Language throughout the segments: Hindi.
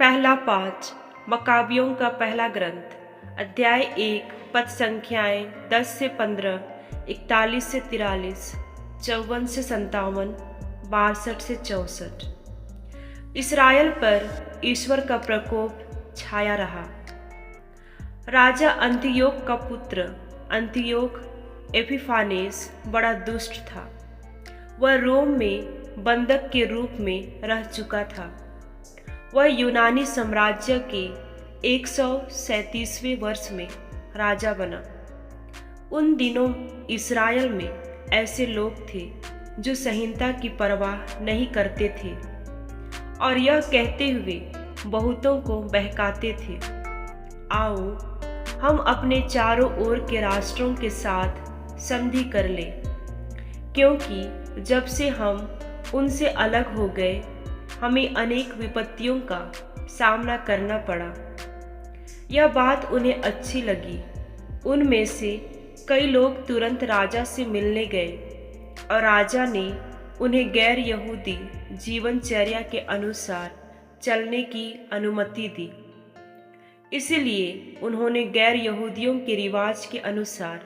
पहला पाठ मकाबियों का पहला ग्रंथ अध्याय 1 पद संख्याएं 10 से 15, 41 से 43, 54 से 57, 62 से 64। इस्राएल पर ईश्वर का प्रकोप छाया रहा। राजा अंतियोक का पुत्र अंतियोक एपिफानेस बड़ा दुष्ट था। वह रोम में बंधक के रूप में रह चुका था। वह यूनानी साम्राज्य के 137वें वर्ष में राजा बना। उन दिनों इस्राएल में ऐसे लोग थे जो संहिता की परवाह नहीं करते थे और यह कहते हुए बहुतों को बहकाते थे, आओ हम अपने चारों ओर के राष्ट्रों के साथ संधि कर लें, क्योंकि जब से हम उनसे अलग हो गए हमें अनेक विपत्तियों का सामना करना पड़ा। यह बात उन्हें अच्छी लगी। उनमें से कई लोग तुरंत राजा से मिलने गए और राजा ने उन्हें गैर यहूदी जीवनचर्या के अनुसार चलने की अनुमति दी। इसलिए उन्होंने गैर यहूदियों के रिवाज के अनुसार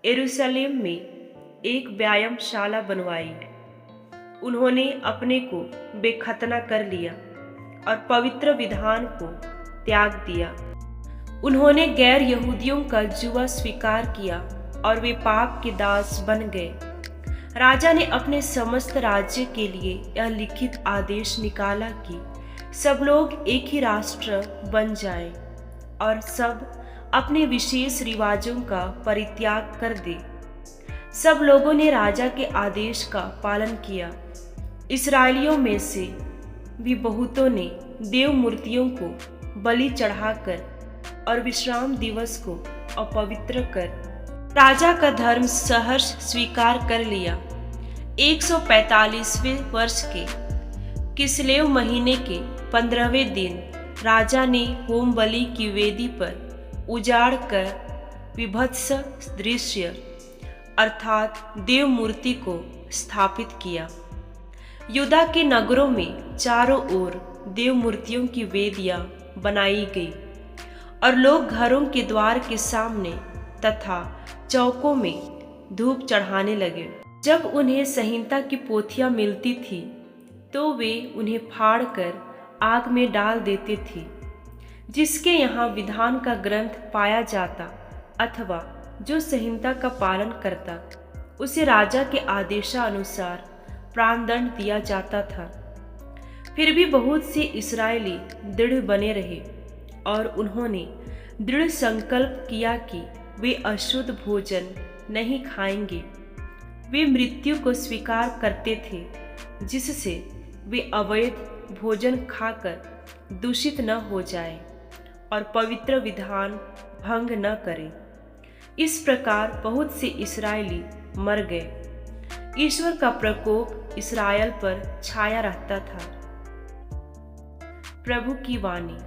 यरूशलेम में एक व्यायामशाला बनवाई। उन्होंने अपने को बेखतना कर लिया और पवित्र विधान को त्याग दिया। उन्होंने गैर यहूदियों का जुआ स्वीकार किया और वे पाप के दास बन गए। राजा ने अपने समस्त राज्य के लिए यह लिखित आदेश निकाला कि सब लोग एक ही राष्ट्र बन जाएं और सब अपने विशेष रिवाजों का परित्याग कर दें। सब लोगों ने राजा के आदेश का पालन किया। इस्राएलियों में से भी बहुतों ने देव मूर्तियों को बलि चढ़ाकर और विश्राम दिवस को अपवित्र कर राजा का धर्म सहर्ष स्वीकार कर लिया। 145वें वर्ष के किसलेव महीने के 15वें दिन राजा ने होम बलि की वेदी पर उजाड़ कर विभत्स दृश्य अर्थात देव मूर्ति को स्थापित किया। यूदा के नगरों में चारों ओर देव मूर्तियों की वेदियां बनाई गई और लोग घरों के द्वार के सामने तथा चौकों में धूप चढ़ाने लगे। जब उन्हें संहिता की पोथियां मिलती थी तो वे उन्हें फाड़कर आग में डाल देते थे। जिसके यहाँ विधान का ग्रंथ पाया जाता अथवा जो संहिता का पालन करता उसे राजा के आदेशानुसार प्राणदंड दिया जाता था। फिर भी बहुत से इस्राएली दृढ़ बने रहे और उन्होंने दृढ़ संकल्प किया कि वे अशुद्ध भोजन नहीं खाएंगे। वे मृत्यु को स्वीकार करते थे जिससे वे अवैध भोजन खाकर दूषित न हो जाए और पवित्र विधान भंग न करें। इस प्रकार बहुत से इस्राएली मर गए। ईश्वर का प्रकोप इस्राएल पर छाया रहता था। प्रभु की वाणी।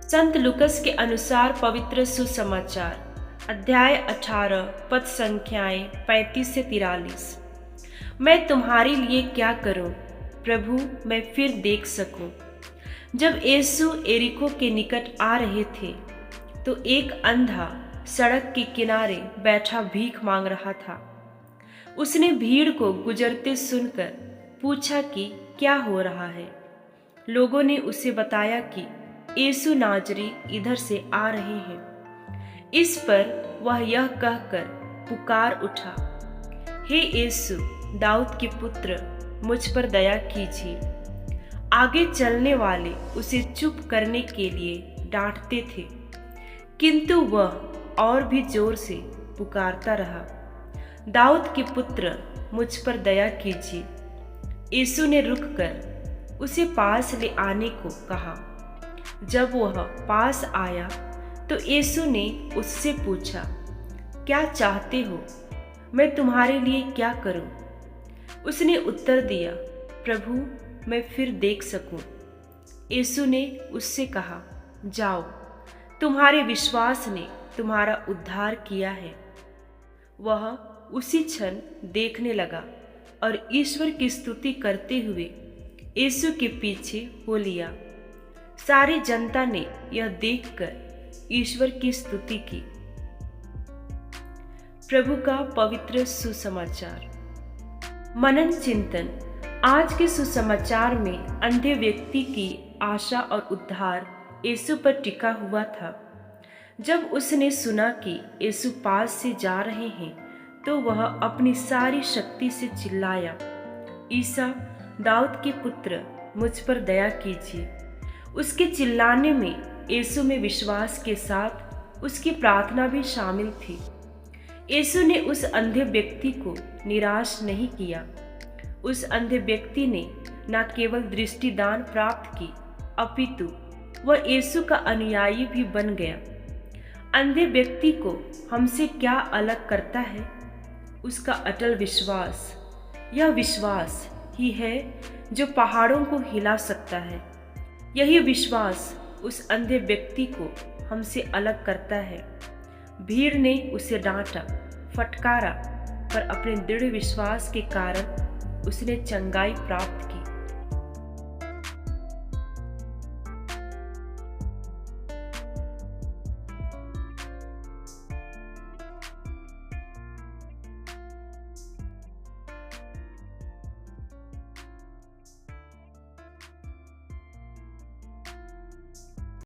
संत लूकस के अनुसार पवित्र सुसमाचार अध्याय 18 पद संख्याएं 35 से 43। मैं तुम्हारे लिए क्या करूं प्रभु, मैं फिर देख सकूं। जब यीशु एरिको के निकट आ रहे थे तो एक अंधा सड़क के किनारे बैठा भीख मांग रहा था। उसने भीड़ को गुजरते सुनकर पूछा कि क्या हो रहा है। लोगों ने उसे बताया कि यीशु नाजरी इधर से आ रहे हैं। इस पर वह यह कहकर पुकार उठा, हे यीशु दाऊद के पुत्र, मुझ पर दया कीजिए। आगे चलने वाले उसे चुप करने के लिए डांटते थे, किंतु वह और भी जोर से पुकारता रहा, दाऊद के पुत्र मुझ पर दया कीजिए। यीशु ने रुककर उसे पास ले आने को कहा। जब वह पास आया तो यीशु ने उससे पूछा, क्या चाहते हो, मैं तुम्हारे लिए क्या करूं? उसने उत्तर दिया, प्रभु मैं फिर देख सकूं। यीशु ने उससे कहा, जाओ, तुम्हारे विश्वास ने तुम्हारा उद्धार किया है। वह उसी क्षण देखने लगा और ईश्वर की स्तुति करते हुए यीशु के पीछे हो लिया। सारी जनता ने यह देखकर ईश्वर की स्तुति की। प्रभु का पवित्र सुसमाचार। मनन चिंतन। आज के सुसमाचार में अंधे व्यक्ति की आशा और उद्धार यीशु पर टिका हुआ था। जब उसने सुना कि यीशु पास से जा रहे हैं तो वह अपनी सारी शक्ति से चिल्लाया, ईसा दाऊद के पुत्र, मुझ पर दया कीजिए। उसके चिल्लाने में यीशु में विश्वास के साथ उसकी प्रार्थना भी शामिल थी। यीशु ने उस अंधे व्यक्ति को निराश नहीं किया। उस अंधे व्यक्ति ने न केवल दृष्टिदान प्राप्त की, अपितु वह यीशु का अनुयायी भी बन गया। अंधे व्यक्ति को हमसे क्या अलग करता है? उसका अटल विश्वास। यह विश्वास ही है जो पहाड़ों को हिला सकता है। यही विश्वास उस अंधे व्यक्ति को हमसे अलग करता है। भीड़ ने उसे डांटा, फटकारा, पर अपने दृढ़ विश्वास के कारण उसने चंगाई प्राप्त की।